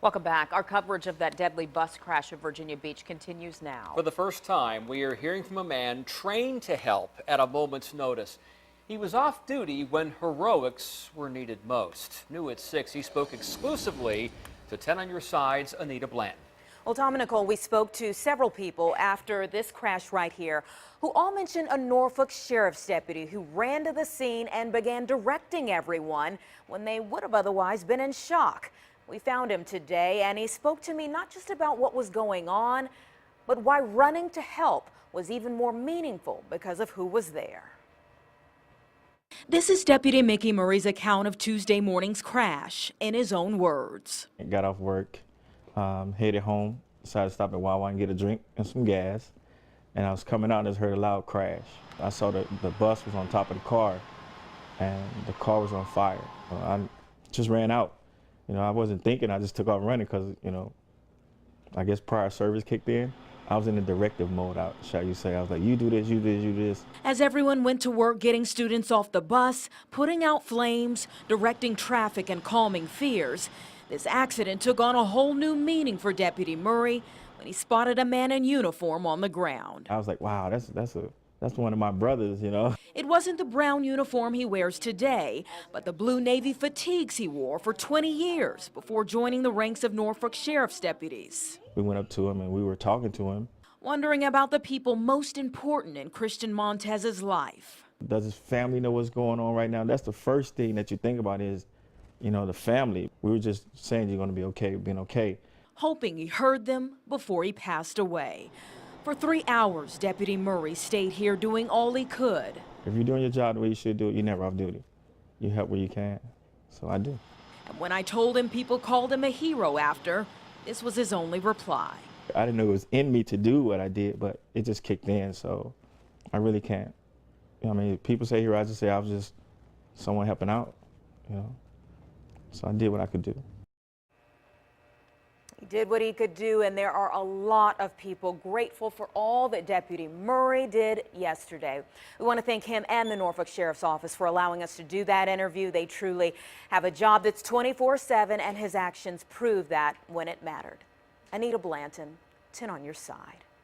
Welcome back. Our coverage of that deadly bus crash at Virginia Beach continues now. For the first time, we are hearing from a man trained to help at a moment's notice. He was off duty when heroics were needed most. New at 6, he spoke exclusively to 10 on Your Side's Anita Blanton. Well, Tom and Nicole, we spoke to several people after this crash right here who all mentioned a Norfolk sheriff's deputy who ran to the scene and began directing everyone when they would have otherwise been in shock. We found him today, and he spoke to me not just about what was going on, but why running to help was even more meaningful because of who was there. This is Deputy Mickey Murray's account of Tuesday morning's crash in his own words. I got off work, headed home, decided to stop at Wawa and get a drink and some gas. And I was coming out and just heard a loud crash. I saw the bus was on top of the car, and the car was on fire. I just ran out. I wasn't thinking, I just took off running because, I guess prior service kicked in. I was in a directive mode, shall you say. I was like, you do this, you do this, you do this. As everyone went to work getting students off the bus, putting out flames, directing traffic and calming fears, this accident took on a whole new meaning for Deputy Murray when he spotted a man in uniform on the ground. I was like, wow, that's one of my brothers, It wasn't the brown uniform he wears today, but the blue Navy fatigues he wore for 20 years before joining the ranks of Norfolk sheriff's deputies. We went up to him and we were talking to him. Wondering about the people most important in Christian Montez's life. Does his family know what's going on right now? That's the first thing that you think about is, the family. We were just saying you're going to be okay, being okay. Hoping he heard them before he passed away. For 3 hours, Deputy Murray stayed here doing all he could. If you're doing your job the way you should do it, you're never off duty. You help where you can, so I do. And when I told him people called him a hero after, this was his only reply. I didn't know it was in me to do what I did, but it just kicked in, so I really can't. People say hero, I just say I was just someone helping out, So I did what I could do. He did what he could do, and there are a lot of people grateful for all that Deputy Murray did yesterday. We want to thank him and the Norfolk Sheriff's Office for allowing us to do that interview. They truly have a job that's 24/7, and his actions prove that when it mattered. Anita Blanton, 10 on Your Side.